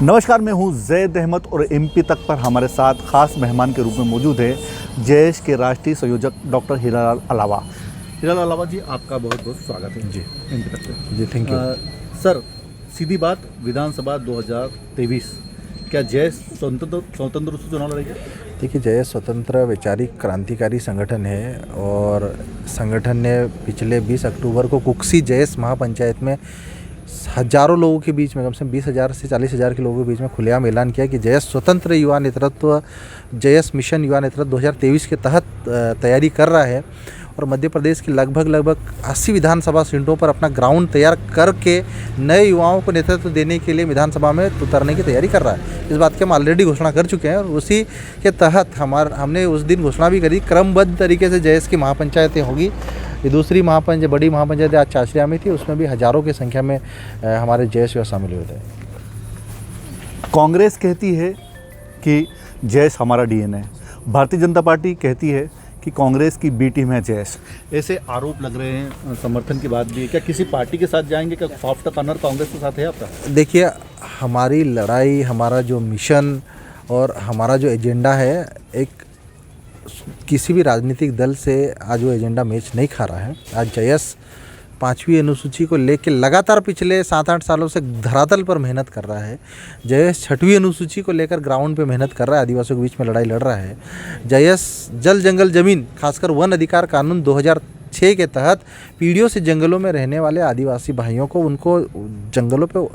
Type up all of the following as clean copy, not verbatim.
नमस्कार, मैं हूं जैद अहमद और एमपी तक पर हमारे साथ खास मेहमान के रूप में मौजूद है जयेश के राष्ट्रीय संयोजक डॉक्टर हीरालाल अलावा। हीरालाल अलावा जी, आपका बहुत बहुत स्वागत है जी एमपी तक पे। जी थैंक यू। सर, सीधी बात, विधानसभा 2023, क्या जयेश स्वतंत्र रूप से चुनाव लड़ेगा? देखिए, जयेश स्वतंत्र वैचारिक क्रांतिकारी संगठन है और संगठन ने पिछले 20 अक्टूबर को कुक्सी जयेश महापंचायत में हजारों लोगों के बीच में, कम से कम 20,000 से 40,000 के लोगों के बीच में खुलेआम ऐलान किया कि जयेश स्वतंत्र युवा नेतृत्व, जयेश मिशन युवा नेतृत्व 2023 के तहत तैयारी कर रहा है और मध्य प्रदेश की लगभग 80 विधानसभा सीटों पर अपना ग्राउंड तैयार करके नए युवाओं को नेतृत्व देने के लिए विधानसभा में उतरने की तैयारी कर रहा है। इस बात की हम ऑलरेडी घोषणा कर चुके हैं और उसी के तहत हमने उस दिन घोषणा भी करी, क्रमबद्ध तरीके से जयेश की महापंचायतें होगी। ये दूसरी बड़ी महापंचायत आज चाचरिया में थी, उसमें भी हज़ारों की संख्या में हमारे जयेश युवा शामिल हुए थे। कांग्रेस कहती है कि जयेश हमारा डीएनए है, भारतीय जनता पार्टी कहती है कि कांग्रेस की बी टीम है जयेश। ऐसे आरोप लग रहे हैं, समर्थन की बात भी है। क्या किसी पार्टी के साथ जाएंगे? क्या सॉफ्ट कॉर्नर कांग्रेस के साथ है आपका? देखिए, हमारी लड़ाई, हमारा जो मिशन और हमारा जो एजेंडा है, एक किसी भी राजनीतिक दल से आज वो एजेंडा मैच नहीं खा रहा है। आज जयेश 5वीं अनुसूची को लेकर लगातार पिछले 7-8 सालों से धरातल पर मेहनत कर रहा है। जयेश 6वीं अनुसूची को लेकर ग्राउंड पे मेहनत कर रहा है, आदिवासियों के बीच में लड़ाई लड़ रहा है। जयेश जल जंगल ज़मीन, खासकर वन अधिकार कानून 2006 के तहत पीढ़ियों से जंगलों में रहने वाले आदिवासी भाइयों को, उनको जंगलों पे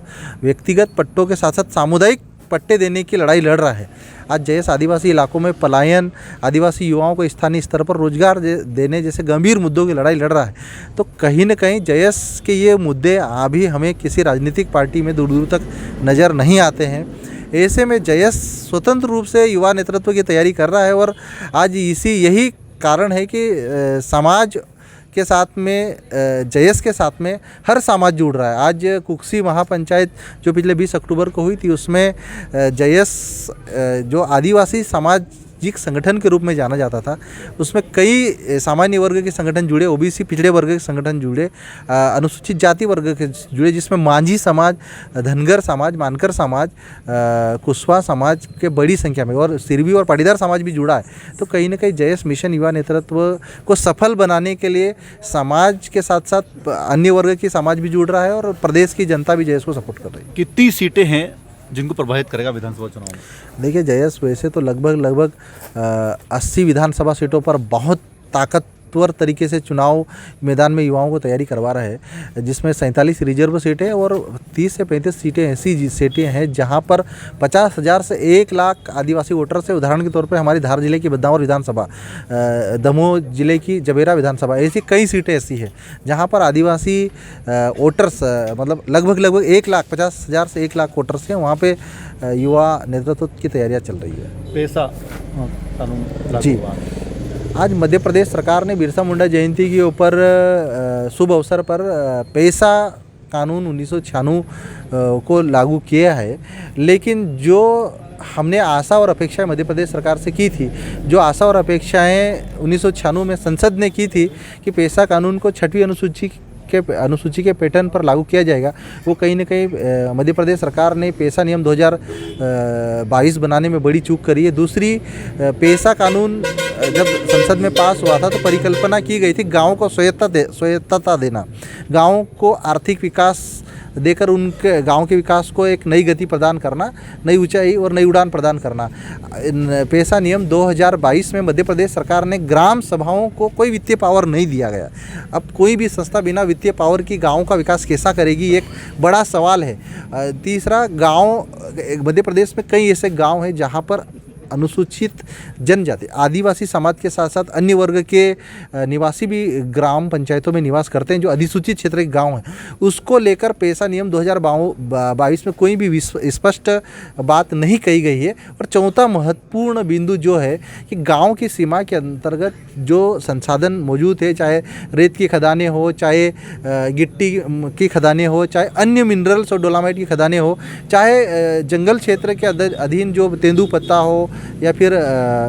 व्यक्तिगत पट्टों के साथ साथ सामुदायिक पट्टे देने की लड़ाई लड़ रहा है। आज जयेश आदिवासी इलाकों में पलायन, आदिवासी युवाओं को स्थानीय स्तर पर रोजगार देने जैसे गंभीर मुद्दों की लड़ाई लड़ रहा है। तो कहीं न कहीं जयेश के ये मुद्दे अभी हमें किसी राजनीतिक पार्टी में दूर दूर तक नज़र नहीं आते हैं। ऐसे में जयेश स्वतंत्र रूप से युवा नेतृत्व की तैयारी कर रहा है और आज यही कारण है कि समाज के साथ में, जयेश के साथ में हर समाज जुड़ रहा है। आज कुक्सी महापंचायत जो पिछले 20 अक्टूबर को हुई थी, उसमें जयेश जो आदिवासी सामाजिक संगठन के रूप में जाना जाता था, उसमें कई सामान्य वर्ग के संगठन जुड़े, ओबीसी पिछड़े वर्ग के संगठन जुड़े, अनुसूचित जाति वर्ग के जुड़े, जिसमें मांझी समाज, धनगर समाज, मानकर समाज, कुशवाहा समाज के बड़ी संख्या में, और सिरवी और पाटीदार समाज भी जुड़ा है। तो कहीं ना कहीं जयेश मिशन युवा नेतृत्व को सफल बनाने के लिए समाज के साथ साथ अन्य वर्ग की समाज भी जुड़ रहा है और प्रदेश की जनता भी जयेश को सपोर्ट कर रही है। कितनी सीटें हैं जिनको प्रभावित करेगा विधानसभा चुनाव में? देखिए, जयेश वैसे तो लगभग 80 विधानसभा सीटों पर बहुत ताकतवर तरीके से चुनाव मैदान में युवाओं को तैयारी करवा रहा है, जिसमें 47 रिजर्व सीटें और 30 से 35 सीटें ऐसी सीटें हैं जहां पर 50,000 से 1 लाख आदिवासी वोटर से, उदाहरण के तौर पे हमारी धार जिले की बदनावर विधानसभा, दमोह जिले की जबेरा विधानसभा, ऐसी कई सीटें ऐसी हैं जहां पर आदिवासी वोटर्स, मतलब लगभग 1,50,000 से 1 लाख वोटर्स हैं। वहाँ पे युवा नेतृत्व की तैयारियाँ चल रही है। पैसा कानून लागू जी, हुआ। आज मध्य प्रदेश सरकार ने बिरसा मुंडा जयंती के ऊपर शुभ अवसर पर पैसा कानून 1996 को लागू किया है, लेकिन जो हमने आशा और अपेक्षाएं मध्य प्रदेश सरकार से की थी, जो आशा और अपेक्षाएं 1996 में संसद ने की थी कि पैसा कानून को 6वीं अनुसूची के पैटर्न पर लागू किया जाएगा, वो कहीं न कहीं मध्य प्रदेश सरकार ने पैसा नियम 2022 बनाने में बड़ी चूक करी है। दूसरी, पैसा कानून जब संसद में पास हुआ था तो परिकल्पना की गई थी गाँव को स्वायत्तता देना, गाँव को आर्थिक विकास देकर उनके गांव के विकास को एक नई गति प्रदान करना, नई ऊंचाई और नई उड़ान प्रदान करना। पैसा नियम 2022 में मध्य प्रदेश सरकार ने ग्राम सभाओं को कोई वित्तीय पावर नहीं दिया गया। अब कोई भी संस्था बिना वित्तीय पावर की गाँव का विकास कैसा करेगी, एक बड़ा सवाल है। तीसरा, गाँव, मध्य प्रदेश में कई ऐसे गाँव हैं जहाँ पर अनुसूचित जनजाति, आदिवासी समाज के साथ साथ अन्य वर्ग के निवासी भी ग्राम पंचायतों में निवास करते हैं, जो अधिसूचित क्षेत्र के गांव हैं। उसको लेकर पैसा नियम 2022 में कोई भी स्पष्ट बात नहीं कही गई है। और चौथा महत्वपूर्ण बिंदु जो है कि गांव की सीमा के अंतर्गत जो संसाधन मौजूद है, चाहे रेत की खदानें हो, चाहे गिट्टी की खदानें हो, चाहे अन्य मिनरल्स और डोलामाइट की खदानें हो, चाहे जंगल क्षेत्र के अधीन जो तेंदू पत्ता हो, या फिर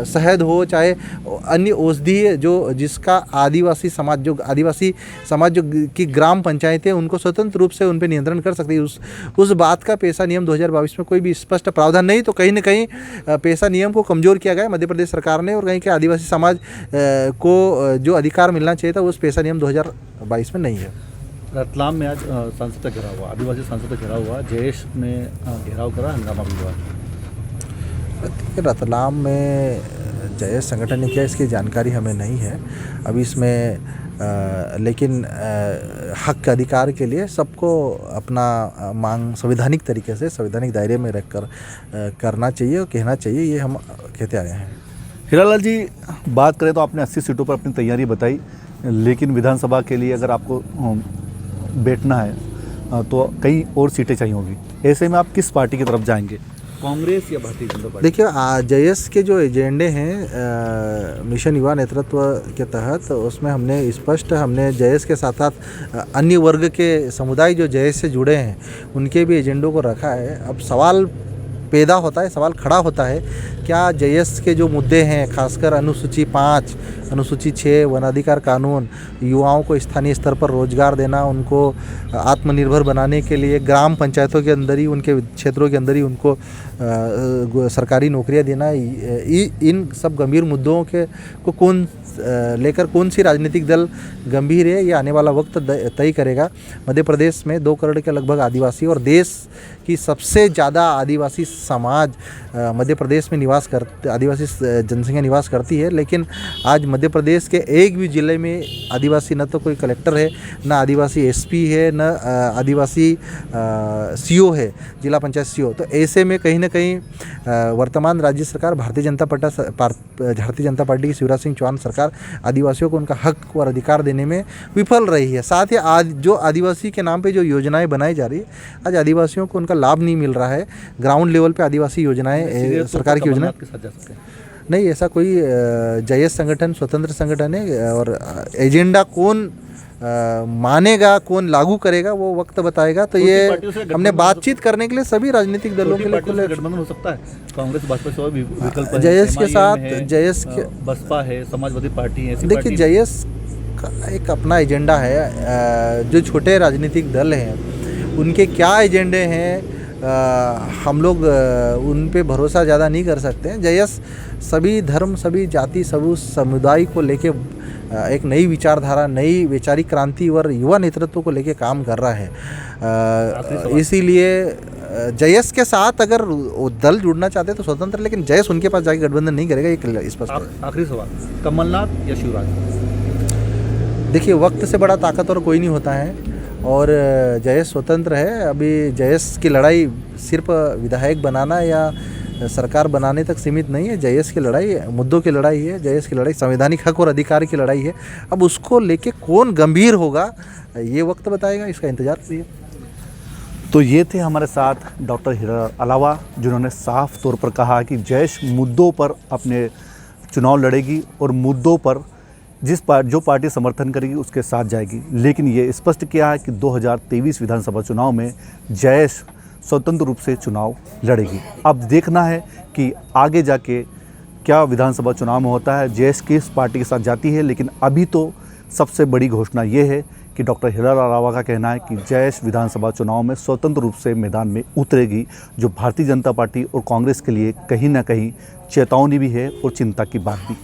शहद हो, चाहे अन्य औषधि जो जिसका आदिवासी समाज जो की ग्राम पंचायतें उनको स्वतंत्र रूप से उन पर नियंत्रण कर सकती है, उस बात का पेशा नियम 2022 में कोई भी स्पष्ट प्रावधान नहीं। तो कहीं ना कहीं पेशा नियम को कमज़ोर किया गया मध्य प्रदेश सरकार ने, और कहीं के आदिवासी समाज को जो अधिकार मिलना चाहिए था उस पेशा नियम 2022 में नहीं है। रतलाम में आज सांसद का घेराव हुआ, आदिवासी सांसद का घेराव हुआ, जयेश ने घेराव करा, हंगामा भी हुआ। रतलाम में जयेश संगठन ने किया इसकी जानकारी हमें नहीं है अभी इसमें, लेकिन हक के अधिकार के लिए सबको अपना मांग संवैधानिक तरीके से संवैधानिक दायरे में रखकर करना चाहिए और कहना चाहिए, ये हम कहते आए हैं। हीरालाल जी, बात करें तो आपने 80 सीटों पर अपनी तैयारी बताई, लेकिन विधानसभा के लिए अगर आपको बैठना है तो कई और सीटें चाहिए होगी। ऐसे में आप किस पार्टी की तरफ जाएंगे, कांग्रेस या भारतीय जनता पार्टी? देखिए, जयेश के जो एजेंडे हैं मिशन युवा नेतृत्व के तहत, उसमें हमने जयेश के साथ साथ अन्य वर्ग के समुदाय जो जयेश से जुड़े हैं उनके भी एजेंडों को रखा है। अब सवाल पैदा होता है, सवाल खड़ा होता है, क्या जयेश के जो मुद्दे हैं, खासकर अनुसूची 5, अनुसूची 6, वनाधिकार कानून, युवाओं को स्थानीय स्तर पर रोजगार देना, उनको आत्मनिर्भर बनाने के लिए ग्राम पंचायतों के अंदर ही, उनके क्षेत्रों के अंदर ही उनको सरकारी नौकरियां देना, इन सब गंभीर मुद्दों को लेकर कौन सी राजनीतिक दल गंभीर है, ये आने वाला वक्त तय करेगा। मध्य प्रदेश में 2 करोड़ के लगभग आदिवासी और देश की सबसे ज़्यादा आदिवासी समाज मध्य प्रदेश में आदिवासी जनसंख्या निवास करती है, लेकिन आज मध्य प्रदेश के एक भी ज़िले में आदिवासी न तो कोई कलेक्टर है, न आदिवासी एसपी है, न आदिवासी सीओ है, जिला पंचायत सीओ। तो ऐसे में कहीं ना कहीं वर्तमान राज्य सरकार भारतीय जनता पार्टी की शिवराज सिंह चौहान सरकार आदिवासियों को उनका हक और अधिकार देने में विफल रही है। साथ ही आज जो आदिवासी के नाम पे जो योजनाएं बनाई जा रही है, आज आदिवासियों को उनका लाभ नहीं मिल रहा है। ग्राउंड लेवल पे आदिवासी योजनाएं, सरकार की योजना नहीं, ऐसा कोई जयेश संगठन स्वतंत्र संगठन है, और एजेंडा कौन मानेगा, कौन लागू करेगा, वो वक्त बताएगा। तो ये हमने बातचीत करने के लिए सभी राजनीतिक दलों के लिए खुले गठबंधन हो सकता है। कांग्रेस भाजपा से विकल्प है, जयेश के साथ जयेश के बसपा है, समाजवादी पार्टी है। देखिए, जयेश का एक अपना एजेंडा है। जो छोटे राजनीतिक दल हैं उनके क्या एजेंडे हैं, हम लोग उन पे भरोसा ज़्यादा नहीं कर सकते हैं। जयेश सभी धर्म, सभी जाति, सभी समुदाय को लेके एक नई विचारधारा, नई वैचारिक क्रांति और युवा नेतृत्व को लेके काम कर रहा है। इसीलिए जयेश के साथ अगर दल जुड़ना चाहते हैं तो स्वतंत्र, लेकिन जयेश उनके पास जाके गठबंधन नहीं करेगा, ये स्पष्ट है। आखिरी सवाल, कमलनाथ या शिवराज? देखिए, वक्त से बड़ा ताकतवर कोई नहीं होता है, और जयेश स्वतंत्र है। अभी जयेश की लड़ाई सिर्फ विधायक बनाना या सरकार बनाने तक सीमित नहीं है। जयेश की लड़ाई मुद्दों की लड़ाई है, जयेश की लड़ाई संवैधानिक हक और अधिकार की लड़ाई है। अब उसको लेके कौन गंभीर होगा, ये वक्त बताएगा, इसका इंतजार करिए। तो ये थे हमारे साथ डॉक्टर हीरा अलावा, जिन्होंने साफ तौर पर कहा कि जयेश मुद्दों पर अपने चुनाव लड़ेगी और मुद्दों पर जो पार्टी समर्थन करेगी उसके साथ जाएगी। लेकिन ये स्पष्ट किया है कि 2023 विधानसभा चुनाव में जयेश स्वतंत्र रूप से चुनाव लड़ेगी। अब देखना है कि आगे जाके क्या विधानसभा चुनाव में होता है, जयेश किस पार्टी के साथ जाती है। लेकिन अभी तो सबसे बड़ी घोषणा ये है कि डॉक्टर हीरा अलावा का कहना है कि जयेश विधानसभा चुनाव में स्वतंत्र रूप से मैदान में उतरेगी, जो भारतीय जनता पार्टी और कांग्रेस के लिए कहीं ना कहीं चेतावनी भी है और चिंता की बात भी।